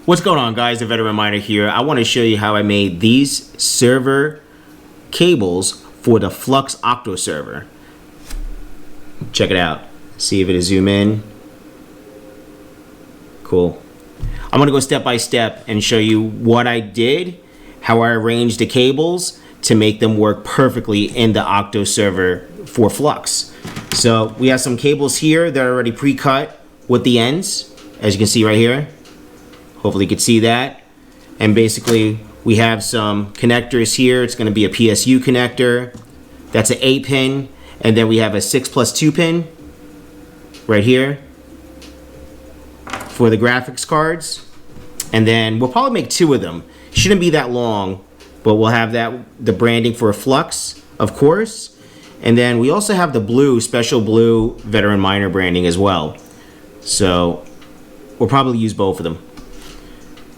What's going on, guys? The Veteran Miner here. I want to show you how I made these server cables for the Flux Octo server. Check it out. See if it'll zoom in. Cool. I'm going to go step by step and show you what I did, how I arranged the cables to make them work perfectly in the Octo server for Flux. So we have some cables here that are already pre-cut with the ends, as you can see right here. Hopefully you can see that. And basically we have some connectors here. It's going to be a PSU connector. That's an 8-pin. And then we have a 6+2 pin right here for the graphics cards. And then we'll probably make 2 of them. Shouldn't be that long, but we'll have the branding for Flux, of course. And then we also have the blue, special blue Veteran Miner branding as well. So we'll probably use both of them.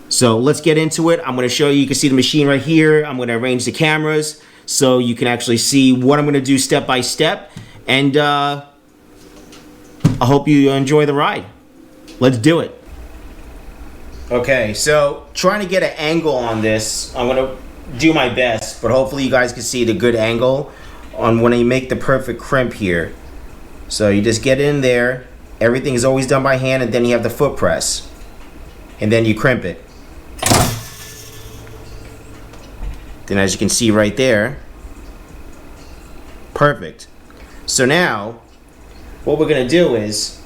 So let's get into it. I'm going to show you. You can see the machine right here. I'm going to arrange the cameras so you can actually see what I'm going to do step by step. And I hope you enjoy the ride. Let's do it. Okay, so trying to get an angle on this. I'm going to do my best, but hopefully you guys can see the good angle on when you make the perfect crimp here. So you just get in there. Everything is always done by hand, and then you have the foot press. And then you crimp it. Then as you can see right there, perfect. So now, what we're gonna do is,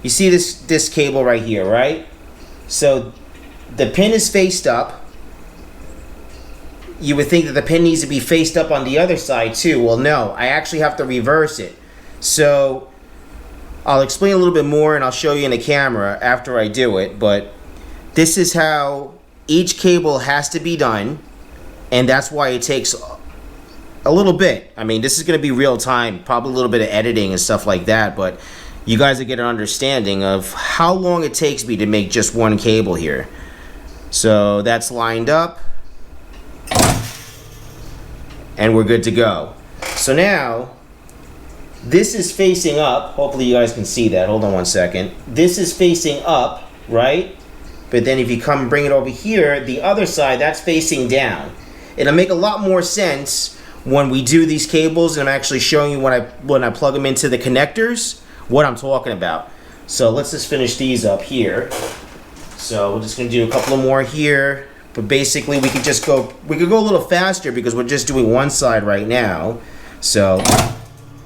you see this cable right here, right? So the pin is faced up. You would think that the pin needs to be faced up on the other side too. Well, no, I actually have to reverse it. So I'll explain a little bit more and I'll show you in the camera after I do it, but this is how each cable has to be done. And that's why it takes a little bit. I mean, this is going to be real time, probably a little bit of editing and stuff like that, but you guys will get an understanding of how long it takes me to make just one cable here. So that's lined up, and we're good to go. So now, this is facing up. Hopefully you guys can see that. Hold on one second. This is facing up, right? But then if you come and bring it over here, the other side, that's facing down. It'll make a lot more sense when we do these cables, and I'm actually showing you when I plug them into the connectors, what I'm talking about. So let's just finish these up here. So we're just gonna do a couple of more here, but basically we could go a little faster because we're just doing one side right now. So,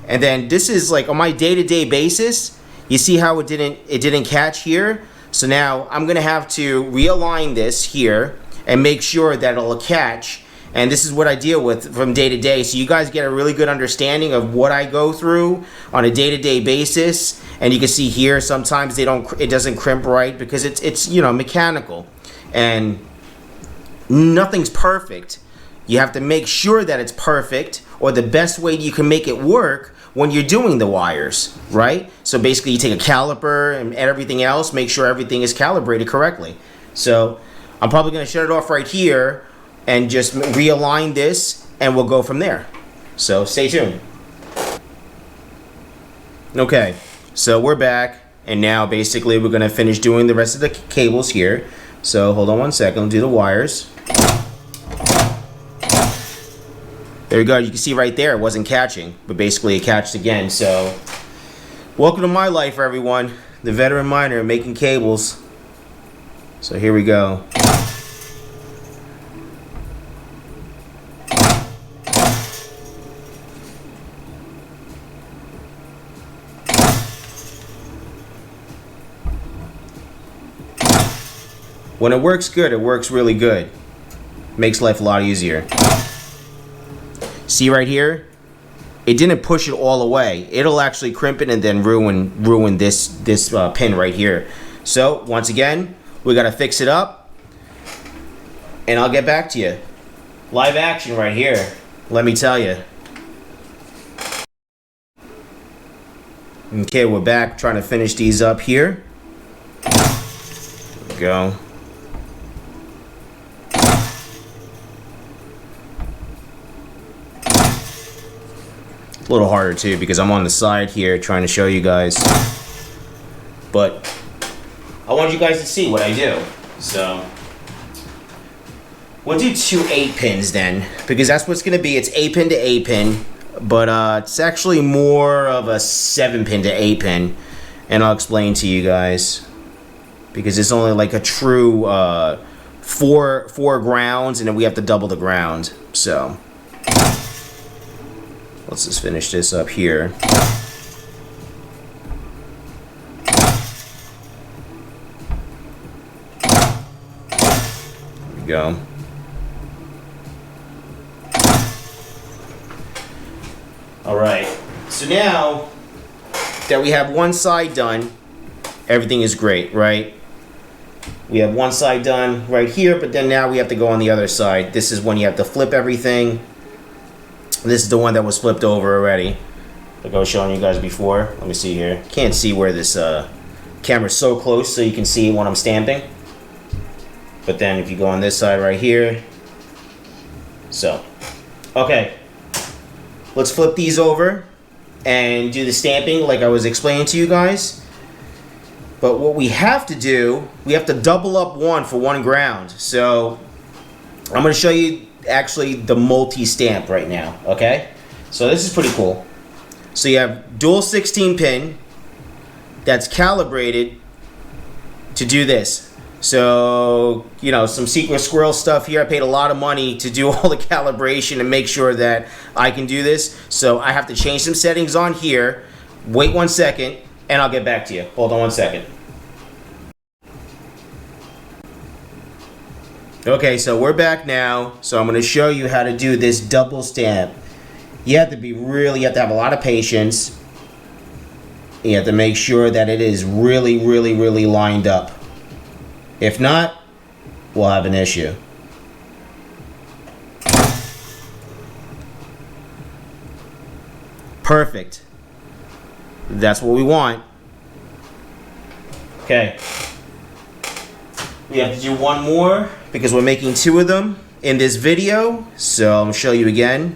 and then this is like on my day-to-day basis, you see how it didn't catch here? So now I'm gonna have to realign this here and make sure that it'll catch. And this is what I deal with from day to day. So you guys get a really good understanding of what I go through on a day-to-day basis. And you can see here sometimes it doesn't crimp right because it's you know, mechanical. And nothing's perfect. You have to make sure that it's perfect, or the best way you can make it work when you're doing the wires, right? So basically you take a caliper and everything else, make sure everything is calibrated correctly. So I'm probably gonna shut it off right here and just realign this, and we'll go from there. So stay tuned. Okay, so we're back, and now basically we're gonna finish doing the rest of the cables here. So hold on one second, I'll do the wires. There you go, you can see right there it wasn't catching, but basically it catched again. So welcome to my life, everyone. The Veteran Miner making cables. So here we go. When it works good, it works really good. Makes life a lot easier. See right here? It didn't push it all away. It'll actually crimp it and then ruin this pin right here. So once again, we gotta fix it up, and I'll get back to you. Live action right here. Let me tell you. Okay, we're back trying to finish these up here. There we go. A little harder too because I'm on the side here trying to show you guys. But I want you guys to see what I do. So we'll do 2 8-pins then, because that's what's going to be. It's 8-pin to 8-pin, but it's actually more of a 7-pin to 8-pin, and I'll explain to you guys, because it's only like a true four grounds, and then we have to double the ground. So let's just finish this up here. There we go. All right, so now that we have one side done, everything is great, right? We have one side done right here, but then now we have to go on the other side. This is when you have to flip everything. This is the one that was flipped over already, like I was showing you guys before. Let me see here. Can't see where this camera's so close, so you can see when I'm stamping. But then if you go on this side right here, so, okay. Let's flip these over and do the stamping like I was explaining to you guys. But what we have to do, we have to double up one for one ground. So I'm going to show you actually the multi-stamp right now, okay? So this is pretty cool. So you have dual 16-pin that's calibrated to do this. So, you know, some secret squirrel stuff here. I paid a lot of money to do all the calibration and make sure that I can do this. So I have to change some settings on here. Wait 1 second, and I'll get back to you. Hold on 1 second. Okay, so we're back now. So I'm going to show you how to do this double stamp. You have to you have to have a lot of patience. You have to make sure that it is really lined up. If not, we'll have an issue. Perfect. That's what we want. Okay. We have to do one more because we're making 2 of them in this video. So I'm going to show you again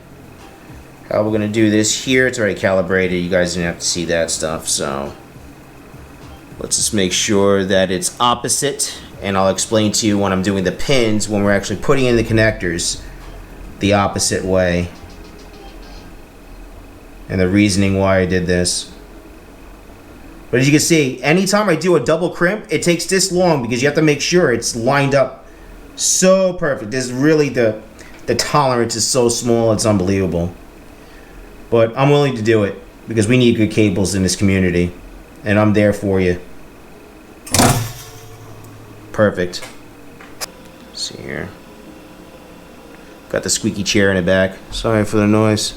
how we're going to do this here. It's already calibrated. You guys didn't have to see that stuff. So let's just make sure that it's opposite. And I'll explain to you when I'm doing the pins, when we're actually putting in the connectors, the opposite way. And the reasoning why I did this. But as you can see, anytime I do a double crimp, it takes this long because you have to make sure it's lined up so perfect. This is really the tolerance is so small, it's unbelievable. But I'm willing to do it because we need good cables in this community. And I'm there for you. Perfect. Let's see here. Got the squeaky chair in the back. Sorry for the noise.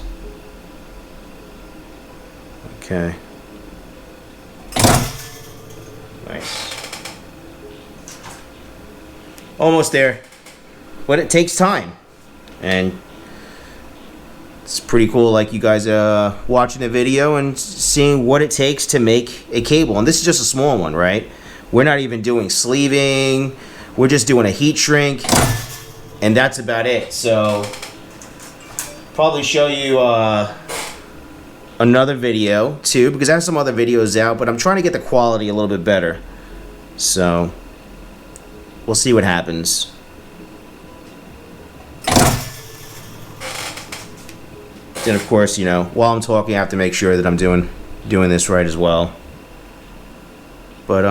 Okay. Nice. Almost there. But it takes time. And it's pretty cool, like you guys watching the video and seeing what it takes to make a cable. And this is just a small one, right? We're not even doing sleeving. We're just doing a heat shrink. And that's about it. So, probably show you another video too, because I have some other videos out, but I'm trying to get the quality a little bit better. So, we'll see what happens. Then of course, you know, while I'm talking, I have to make sure that I'm doing this right as well. But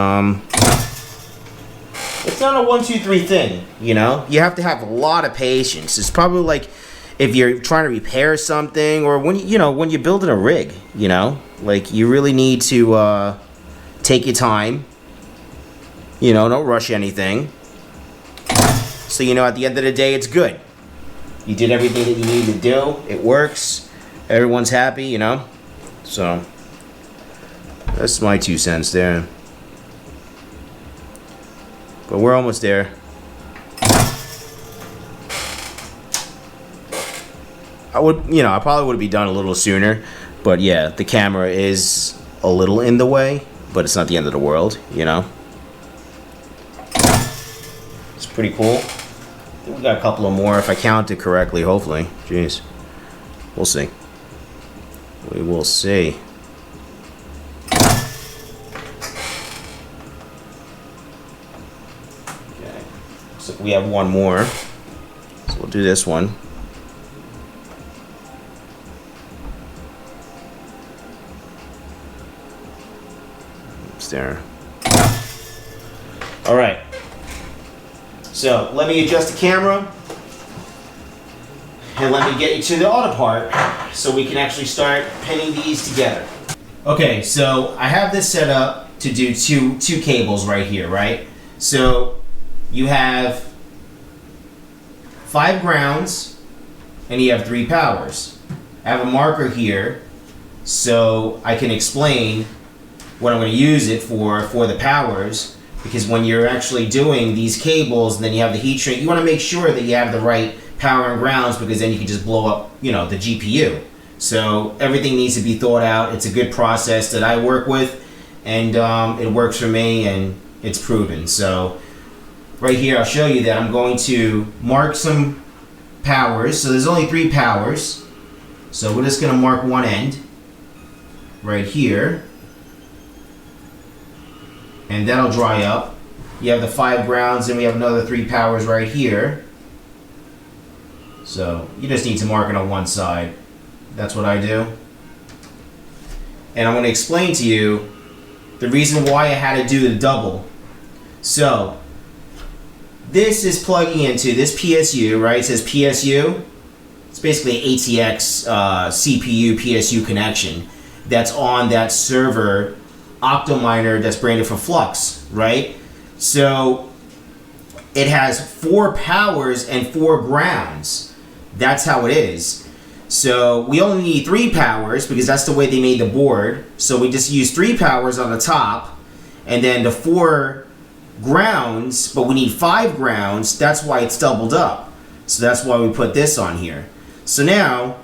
it's not a 1, 2, 3 thing, you know? You have to have a lot of patience. It's probably like if you're trying to repair something, or when when you're building a rig, you know? Like you really need to take your time. You know, don't rush anything. So you know at the end of the day it's good. You did everything that you needed to do. It works. Everyone's happy, you know? So that's my 2 cents there. But we're almost there. I probably would be done a little sooner. But yeah, the camera is a little in the way, but it's not the end of the world, you know? It's pretty cool. We got a couple of more if I counted correctly, hopefully. Jeez. We'll see. We will see. Okay. So we have one more. So we'll do this one. It's there. All right. So let me adjust the camera. And let me get you to the auto part so we can actually start pinning these together. Okay, so I have this set up to do two cables right here, right? So you have 5 grounds and you have 3 powers. I have a marker here so I can explain what I'm going to use it for the powers, because when you're actually doing these cables and then you have the heat shrink, you want to make sure that you have the right power and grounds, because then you can just blow up, you know, the GPU. So everything needs to be thought out. It's a good process that I work with, and it works for me, and it's proven. So right here, I'll show you that I'm going to mark some powers. So there's only 3 powers. So we're just going to mark one end right here, and that'll dry up. You have the 5 grounds, and we have another 3 powers right here. So you just need to mark it on one side. That's what I do. And I'm going to explain to you the reason why I had to do the double. So this is plugging into this PSU, right? It says PSU. It's basically an ATX CPU PSU connection that's on that server octo miner that's branded for Flux, right? So it has 4 powers and 4 grounds. That's how it is. So we only need 3 powers because that's the way they made the board. So we just use 3 powers on the top and then the 4 grounds, but we need 5 grounds. That's why it's doubled up. So that's why we put this on here. So now,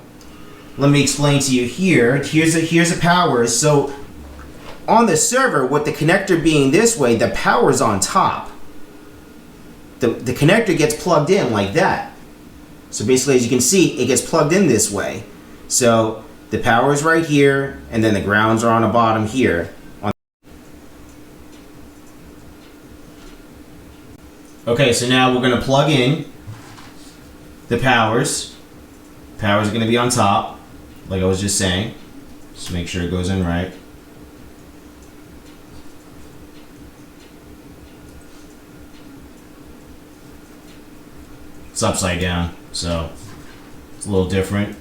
let me explain to you here. Here's a power. So on the server, with the connector being this way, the power's on top. The connector gets plugged in like that. So basically, as you can see, it gets plugged in this way. So the power is right here, and then the grounds are on the bottom here. Okay, so now we're going to plug in the powers. Power's going to be on top, like I was just saying. Just make sure it goes in right. It's upside down, so it's a little different.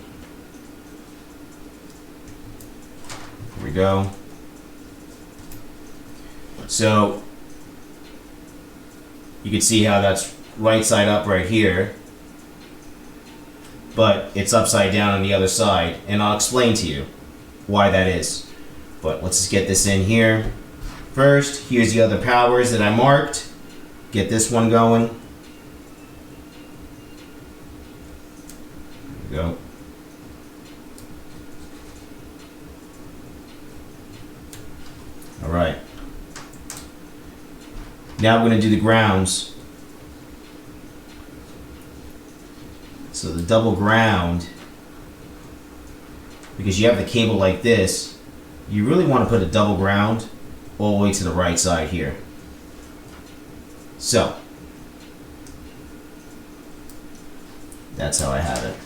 Here we go. So you can see how that's right side up right here, but it's upside down on the other side, and I'll explain to you why that is. But let's just get this in here first. Here's the other powers that I marked. Get this one going. Go. All right. Now we're going to do the grounds. So the double ground, because you have the cable like this, you really want to put a double ground all the way to the right side here. So that's how I have it.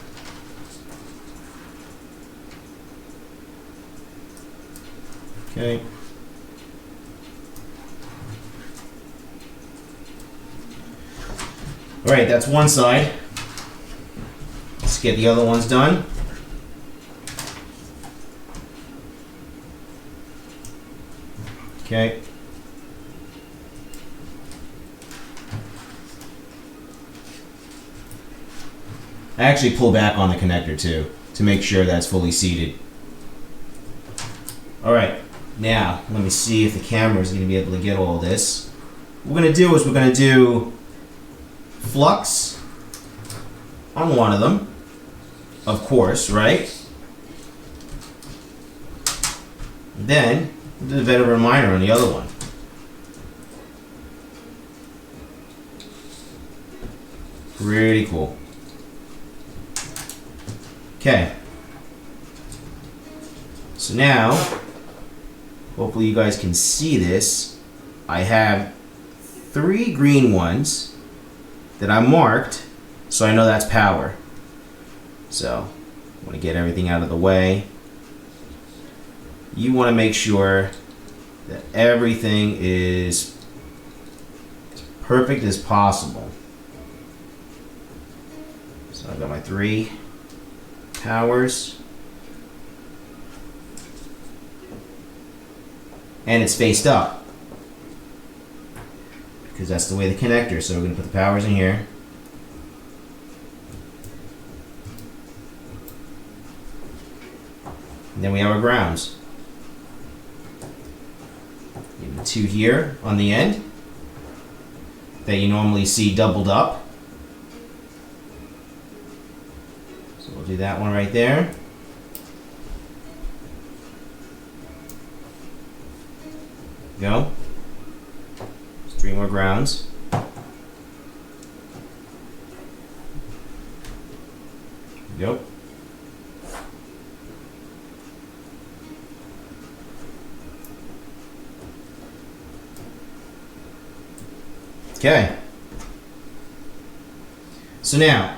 Okay. All right, that's one side. Let's get the other ones done. Okay. I actually pull back on the connector too to make sure that's fully seated. All right. Now, let me see if the camera is going to be able to get all this. What we're going to do is we're going to do Flux on one of them, of course, right? Then, we'll do a bit of a reminder on the other one. Pretty cool. Okay. So now, hopefully you guys can see this. I have 3 green ones that I marked, so I know that's power. So I want to get everything out of the way. You want to make sure that everything is as perfect as possible. So I've got my 3 powers. And it's faced up, because that's the way the connector. So we're going to put the powers in here. And then we have our grounds. You have the 2 here on the end that you normally see doubled up. So we'll do that one right there. Go. There's 3 more grounds. Go. Okay. So now,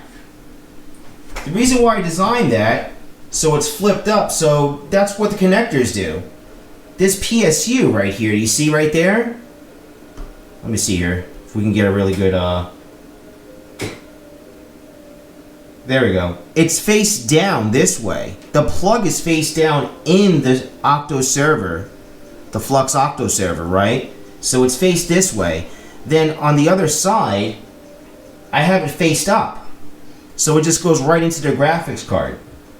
the reason why I designed that, so it's flipped up, so that's what the connectors do. This PSU right here, you see right there? Let me see here, if we can get a really good, there we go. It's face down this way. The plug is face down in the octo server, the Flux octo server, right? So it's faced this way. Then on the other side, I have it faced up. So it just goes right into the graphics card.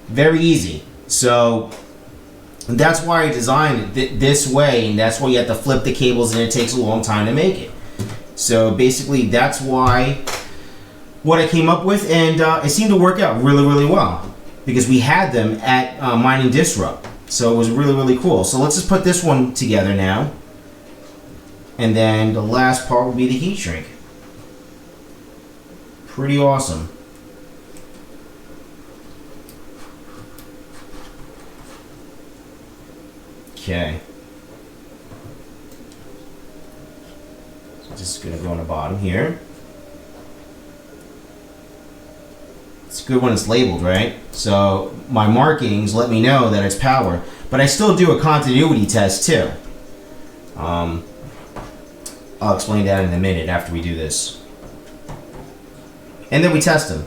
Very easy. So that's why I designed it this way, and that's why you have to flip the cables and it takes a long time to make it. So basically that's why what I came up with, and it seemed to work out really, really well because we had them at Mining Disrupt. So it was really, really cool. So let's just put this one together now. And then the last part will be the heat shrink. Pretty awesome. Okay. So just gonna go on the bottom here. It's good when it's labeled, right? So my markings let me know that it's power, but I still do a continuity test too. I'll explain that in a minute after we do this. And then we test them.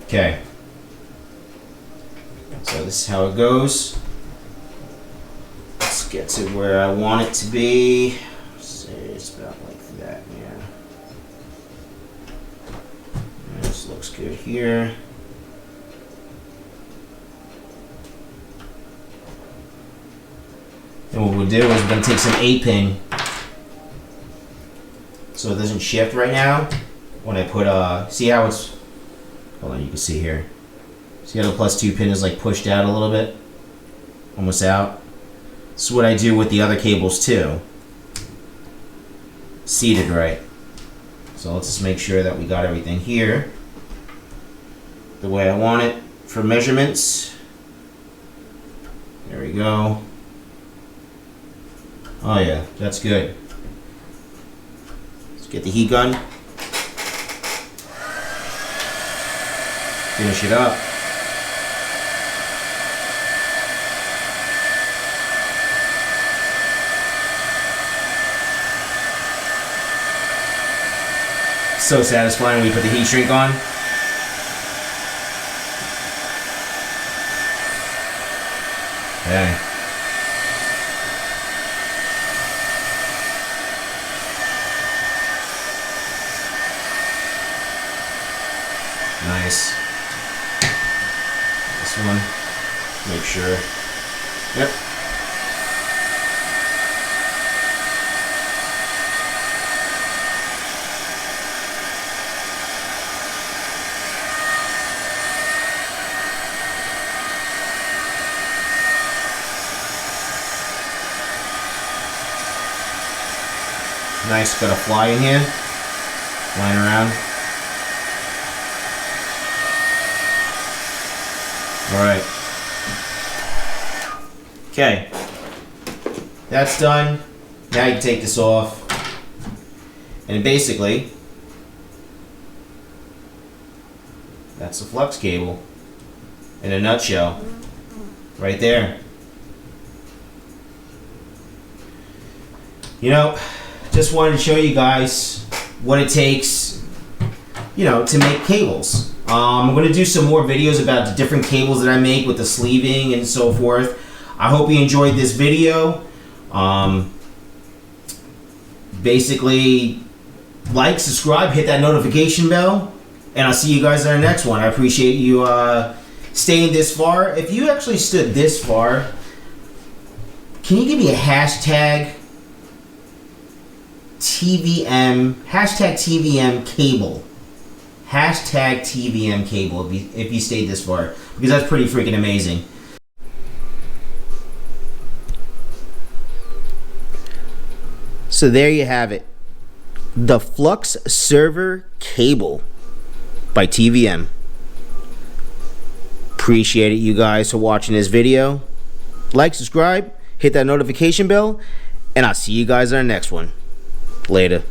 Okay. So this is how it goes. Let's get to where I want it to be. Say it's about like that, yeah. This looks good here. And what we'll do is we're going to take some 8-pin so it doesn't shift right now. When I put, see how it's, hold on, you can see here. See how the +2 pin is like pushed out a little bit? Almost out. This is what I do with the other cables too. Seated right. So let's just make sure that we got everything here the way I want it for measurements. There we go. Oh yeah, that's good. Let's get the heat gun. Finish it up. So satisfying when you put the heat shrink on. Okay. Nice. This one, make sure. Yep. Nice, got a fly in here, flying around. Alright. Okay. That's done. Now you can take this off. And basically, that's the flux cable in a nutshell. Right there. You know, just wanted to show you guys what it takes, you know, to make cables. I'm going to do some more videos about the different cables that I make with the sleeving and so forth. I hope you enjoyed this video. Basically, like, subscribe, hit that notification bell, and I'll see you guys in our next one. I appreciate you staying this far. If you actually stood this far, can you give me a hashtag TVM, hashtag TVM cable, hashtag TVM cable if you stayed this far, because that's pretty freaking amazing. So there you have it, the Flux server cable by TVM. Appreciate it, you guys, for watching this video. Like, subscribe, hit that notification bell, and I'll see you guys in our next one. Later.